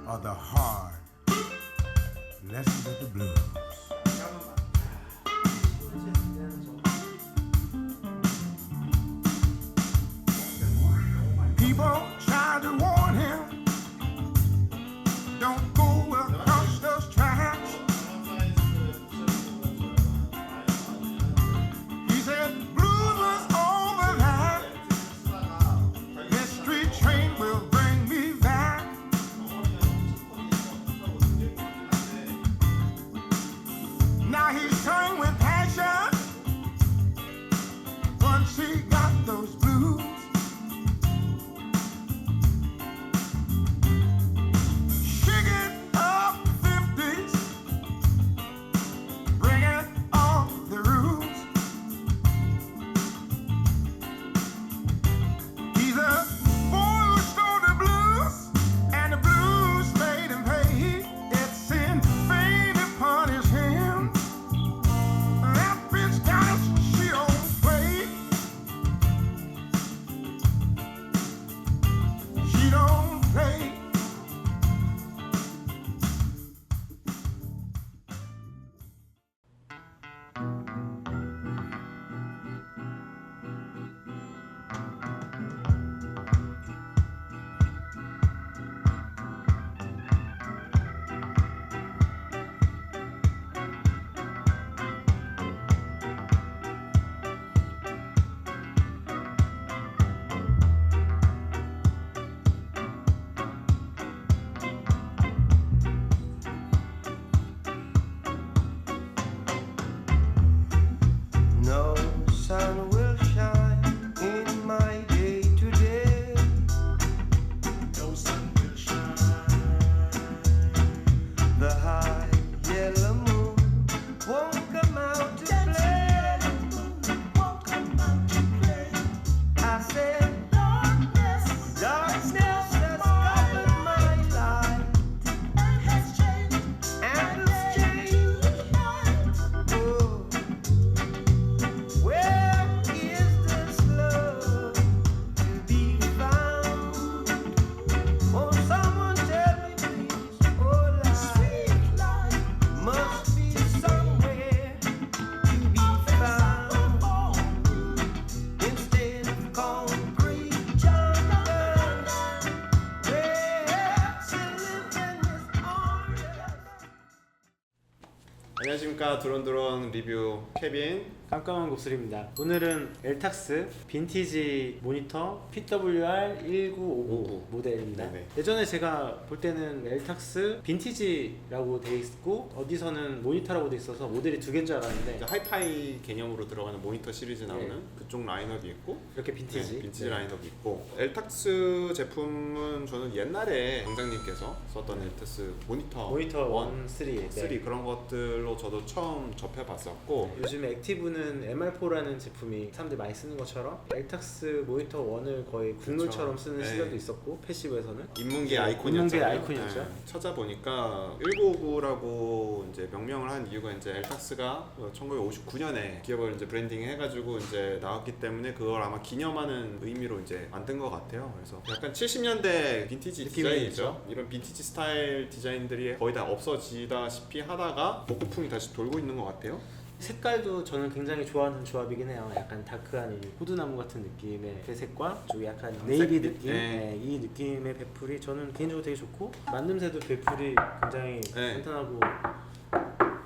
or the hard lessons of the blues. People try to warn him, don't go across those tracks. He said blues was over that. This street train will bring me back. Now he's touring with passion. Once he got those blues, shaking up 50s, bringing all the rules. He's a boy who stole the blues, and the blues made him pay. It's in vain to punish him. That bitch got us, she don't play. She don't play. No sun will shine in my day today. No sun will shine. The high yellow moon won't come out to play. I said darkness has covered my life and has changed. Oh. Where is this love to be found? Oh, someone tell me please. Oh, life must be somewhere to be found. Instead of concrete jungles, where to live in this orange. 안녕하십니까. 드론드론 리뷰 케빈. 깜깜한 목소리입니다. 오늘은 엘탁스 빈티지 모니터 PWR1959 모델입니다. 네네. 예전에 제가 볼 때는 엘탁스 빈티지라고 돼 있고 어디서는 모니터라고 돼 있어서 모델이 두 개인 줄 알았는데 이제 하이파이 개념으로 들어가는 모니터 시리즈 나오는 네. 그쪽 라인업이 있고 이렇게 빈티지. 네, 빈티지 네. 라인업이 있고 엘탁스 제품은 저는 옛날에 강장님께서 썼던 엘탁스 모니터 모니터 1, 3. 네. 3 그런 것들로 저도 처음 접해봤었고 요즘에 액티브는 MR4라는 제품이 사람들이 많이 쓰는 것처럼 엘탁스 모니터 1을 거의 국룰처럼 그렇죠. 쓰는 네. 시절도 있었고 패시브에서는 인문계 네, 아이콘이었죠. 인문계 아이콘이었죠. 찾아보니까 1959라고 이제 명명을 한 이유가 이제 엘탁스가 1959년에 기업을 이제 브랜딩 해가지고 이제 나왔기 때문에 그걸 아마 기념하는 의미로 이제 만든 것 같아요. 그래서 약간 70년대 빈티지 느낌이 디자인이죠. 있죠. 이런 빈티지 스타일 디자인들이 거의 다 없어지다시피 하다가 복고풍이 다시 돌고 있는 것 같아요. 색깔도 저는 굉장히 좋아하는 조합이긴 해요. 약간 다크한 이 호두나무 같은 느낌의 회색과 쪽 약간 네이비 느낌, 네. 네, 이 느낌의 배풀이 저는 개인적으로 되게 좋고 만듦새도 배풀이 굉장히 네. 탄탄하고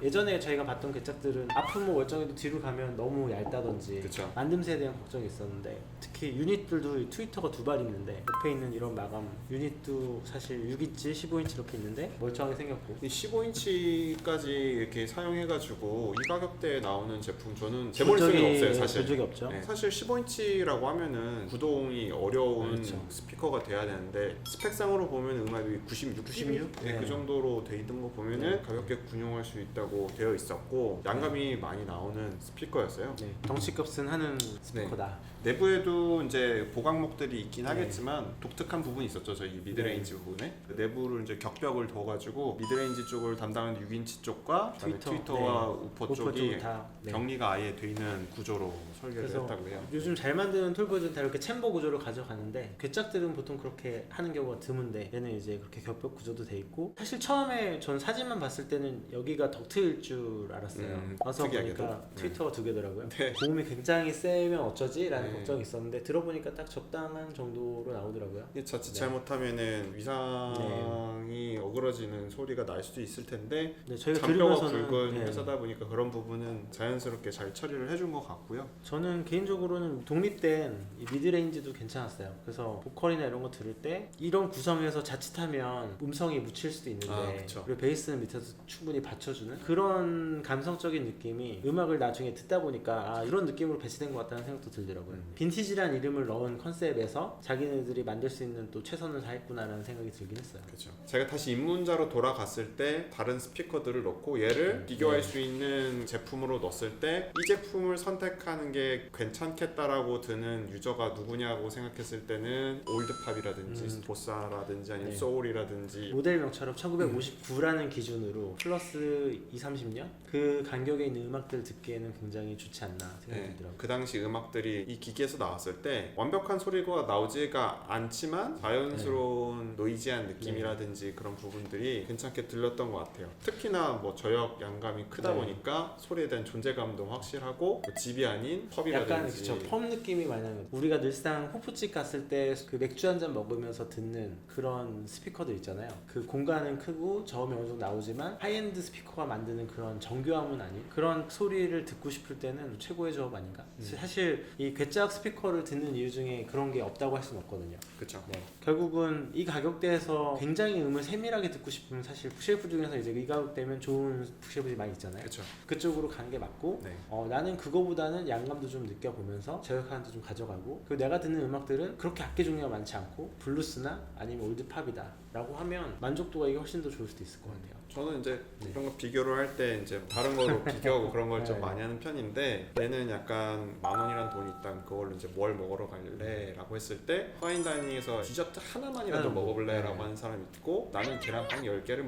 예전에 저희가 봤던 개짝들은 아프모 월정에도 뒤로 가면 너무 얇다든지 그쵸. 만듦새에 대한 걱정이 있었는데 특히 유닛들도 트위터가 두 발 있는데 옆에 있는 이런 마감 유닛도 사실 6인치, 15인치 이렇게 있는데 멀쩡하게 생겼고 15인치까지 이렇게 사용해가지고 이 가격대에 나오는 제품 저는 본 재벌 적이- 수는 없어요 사실. 본 적이 없죠. 네, 사실 15인치라고 하면은 구동이 어려운 그렇죠. 스피커가 돼야 되는데 스펙상으로 보면 음압이 96, 96? 네, 네. 그 정도로 돼 있는 거 보면은 가볍게 군용할 수 있다고 되어 있었고 양감이 많이 나오는 스피커였어요. 네, 덩치값은 하는 스피커다. 내부에도 이제 보강목들이 있긴 네. 하겠지만 독특한 부분이 있었죠. 저희 미드레인지 부분에 그 내부를 이제 격벽을 둬가지고 미드레인지 쪽을 담당하는 6인치 쪽과 그다음에 트위터, 트위터와 네. 우퍼 우퍼 쪽이 쪽은 다, 네. 격리가 아예 돼 있는 구조로 설계를 그래서 했다고 해요. 요즘 잘 만드는 톨보들은 다 이렇게 챔버 구조를 가져가는데 괴짝들은 보통 그렇게 하는 경우가 드문데 얘는 이제 그렇게 겹벽 구조도 돼 있고 사실 처음에 전 사진만 봤을 때는 여기가 덕트일 줄 알았어요. 와서 특이하게도. 보니까 트위터가 두 개더라고요. 네. 고음이 굉장히 세면 어쩌지? 라는 네. 걱정이 있었는데 들어보니까 딱 적당한 정도로 나오더라고요. 이게 자칫 네. 잘못하면은 위상이 어그러지는 소리가 날 수도 있을 텐데 네, 저희가 잔뼈가 들으면서는 굵은 네. 회사다 보니까 그런 부분은 자연스럽게 잘 처리를 해준 것 같고요. 저는 개인적으로는 독립된 이 미드레인지도 괜찮았어요. 그래서 보컬이나 이런 거 들을 때 이런 구성에서 자칫하면 음성이 묻힐 수도 있는데 아, 그쵸. 그리고 베이스는 밑에서 충분히 받쳐주는 그런 감성적인 느낌이 음악을 나중에 듣다 보니까 아, 이런 느낌으로 배치된 것 같다는 생각도 들더라고요. 빈티지란 이름을 넣은 컨셉에서 자기네들이 만들 수 있는 또 최선을 다했구나라는 생각이 들긴 했어요. 그렇죠. 제가 다시 입문자로 돌아갔을 때 다른 스피커들을 넣고 얘를 비교할 수 있는 제품으로 넣었을 때 이 제품을 선택하는 게 괜찮겠다라고 드는 유저가 누구냐고 생각했을 때는 올드팝이라든지 보사라든지 아니면 네. 소울이라든지 모델명처럼 1959라는 기준으로 플러스 20-30년 그 간격에 있는 음악들을 듣기에는 굉장히 좋지 않나 생각이 네, 들더라고요. 그 당시 음악들이 이 기기에서 나왔을 때 완벽한 소리가 나오지가 않지만 자연스러운 노이지한 느낌이라든지 그런 부분들이 괜찮게 들렸던 것 같아요. 특히나 뭐 저역 양감이 크다 네. 보니까 소리에 대한 존재감도 확실하고 뭐 집이 아닌 약간 펍이라든지 그쵸 펌 느낌이 많이 나는 우리가 늘상 호프집 갔을 때 그 맥주 한 잔 먹으면서 듣는 그런 스피커들 있잖아요. 그 공간은 크고 저음이 어느 정도 나오지만 하이엔드 스피커가 만드는 그런 정교함은 아닌 그런 소리를 듣고 싶을 때는 최고의 조합 아닌가? 사실 이 괴짝 스피커를 듣는 이유 중에 그런 게 없다고 할 수는 없거든요. 그쵸. 네. 결국은 이 가격대에서 굉장히 음을 세밀하게 듣고 싶으면 사실 북쉘프 중에서 이제 이 가격대면 좋은 북쉘프들이 많이 있잖아요. 그쵸. 그쪽으로 가는 게 맞고 네. 나는 그거보다는 양감도 좀 느껴보면서 저역하는도 좀 가져가고 그리고 내가 듣는 음악들은 그렇게 악기 종류가 많지 않고 블루스나 아니면 올드팝이다 라고 하면 만족도가 이게 훨씬 더 좋을 수도 있을 것 같아요. 저는 이제 네. 이런 거 비교를 할 때 이제 다른 거로 비교하고 그런 걸 좀 네. 많이 하는 편인데 얘는 약간 10,000원이란 돈이 있다면 그걸로 이제 뭘 먹으러 갈래? 라고 했을 때 파인다이닝에서 디저트 하나만이라도 네. 먹어볼래? 라고 네. 하는 사람이 있고 나는 계란빵 10개를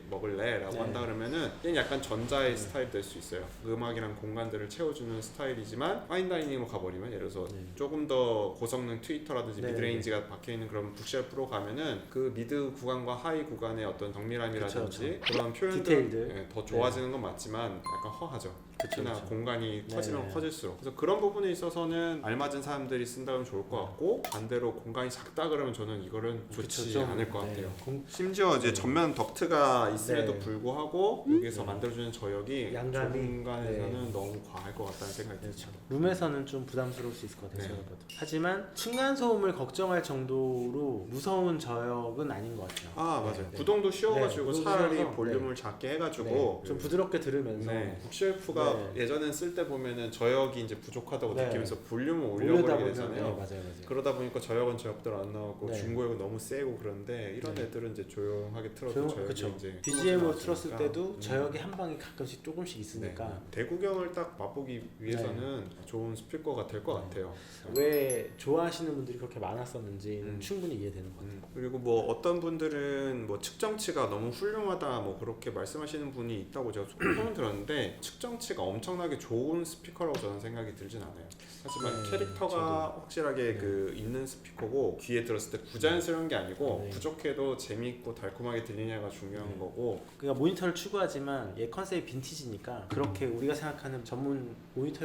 먹을래? 라고 네. 한다 그러면은 얘는 약간 전자의 스타일 될 수 있어요. 음악이랑 공간들을 채워주는 스타일이지만 파인다이닝으로 가버리면 예를 들어서 네. 조금 더 고성능 트위터라든지 네. 미드레인지가 박혀있는 그런 북쉘프로 가면은 그 미드 구간과 하이 구간의 어떤 정밀함이라든지 그쵸, 그런 표현들 디테일들. 예, 더 좋아지는 건 맞지만 약간 허하죠. 특히나 그쵸. 공간이 네, 커지면 네. 커질수록 그래서 그런 부분에 있어서는 알맞은 사람들이 쓴다면 좋을 것 같고 반대로 공간이 작다 그러면 저는 이거는 좋지 그쵸, 좀, 않을 것 네. 같아요. 심지어 이제 전면 덕트가 있음에도 네. 불구하고 여기서 만들어주는 저역이 양감이- 좁은 공간에서는 네. 너무 과할 것 같다는 생각이 들죠. 룸에서는 좀 부담스러울 수 있을 것 같아요. 네. 제가 봐도. 하지만 층간 소음을 걱정할 정도로 무서운 저역은 아닌 것 같아요. 아 맞아요. 네. 구동도 쉬워가지고 네, 차라리 구동도 볼륨을 작게 해가지고 네. 좀 부드럽게 들으면서 네. 북쉘프가 네. 예전엔 쓸 때 보면은 저역이 이제 부족하다고 네. 느끼면서 볼륨을 올려다 올려버리게 보면 되잖아요. 네, 맞아요. 그러다 보니까 저역은 저역대로 안 나오고 네. 중고역은 너무 세고 그런데 이런 네. 애들은 이제 조용하게 틀어도 저역이 그쵸. 이제 BGM으로 나왔으니까. 틀었을 때도 저역이 한 방에 가끔씩 조금씩 있으니까 네. 대구경을 딱 맛보기 위해서는 좋은 스피커가 될 것 같아요. 왜 좋아하시는 분들이 그렇게 많았었는지는 충분히 이해되는 것 같아요. 그리고 뭐 어떤 분들은 뭐 측정치가 너무 훌륭하다 뭐 그렇게 말씀하시는 분이 있다고 제가 소문 들었는데 측정치가 엄청나게 좋은 스피커라고 저는 생각이 들진 않아요. 하지만 네, 캐릭터가 확실하게 그 있는 스피커고 귀에 들었을 때 부자연스러운 게 아니고 네. 부족해도 재미있고 달콤하게 들리냐가 중요한 거고 그러니까 모니터를 추구하지만 얘 컨셉이 빈티지니까 그렇게 우리가 생각하는 전문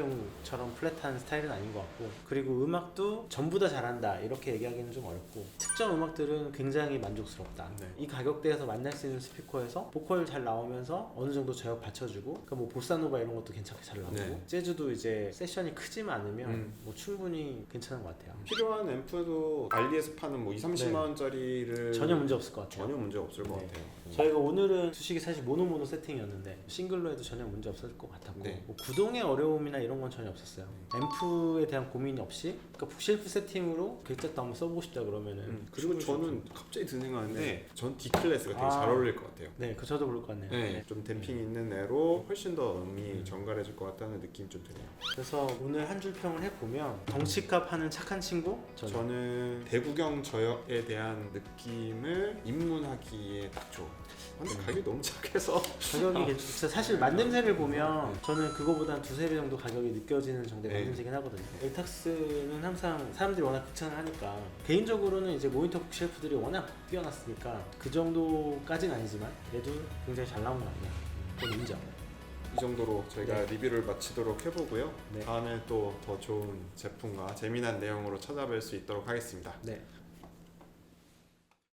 모니터용처럼 플랫한 스타일은 아닌 것 같고 그리고 음악도 전부 다 잘한다 이렇게 얘기하기는 좀 어렵고 특정 음악들은 굉장히 만족스럽다. 네. 이 가격대에서 만날 수 있는 스피커에서 보컬 잘 나오면서 어느 정도 저역 받쳐주고 그러니까 뭐 보사노바 이런 것도 괜찮게 잘 나오고 네. 재즈도 이제 세션이 크지만 않으면 뭐 충분히 괜찮은 것 같아요. 필요한 앰프도 알리에서 파는 뭐 20-30만 원짜리를 전혀 문제 없을 것 같아요. 전혀 문제 없을 것 네. 같아요. 저희가 오늘은 주식이 사실 모노 세팅이었는데 싱글로 해도 전혀 문제 없을 것 같았고 네. 뭐 구동의 어려움이나 이런 건 전혀 없었어요. 앰프에 대한 고민이 없이 그러니까 북쉘프 세팅으로 글자도 한번 써보고 싶다 그러면은 그리고 저는 갑자기 드는 생각인데 전 D클래스가 되게 아. 잘 어울릴 것 같아요. 네, 그 저도 그럴 것 같네요. 네, 좀 댐핑 있는 애로 훨씬 더 음이 정갈해질 것 같다는 느낌이 좀 드네요. 그래서 오늘 한 줄 평을 해보면 덩치값 하는 착한 친구? 저는 대구경 저역에 대한 느낌을 입문하기에 딱 좋은. 근데 가격이 너무 작아서 가격이 사실 만냄새를 보면 저는 그거보다 한 두세 배 정도 가격이 느껴지는 만듦새는 정말 네. 만듦새긴 하거든요. 엘탁스는 항상 사람들이 워낙 극찬을 하니까 개인적으로는 이제 모니터 북쉘프들이 워낙 뛰어났으니까 그 정도까지는 아니지만 그래도 굉장히 잘 나온 것 같네요. 좀 인정. 이 정도로 저희가 네. 리뷰를 마치도록 해보고요. 네. 다음에 또 더 좋은 제품과 재미난 내용으로 찾아뵐 수 있도록 하겠습니다. 네.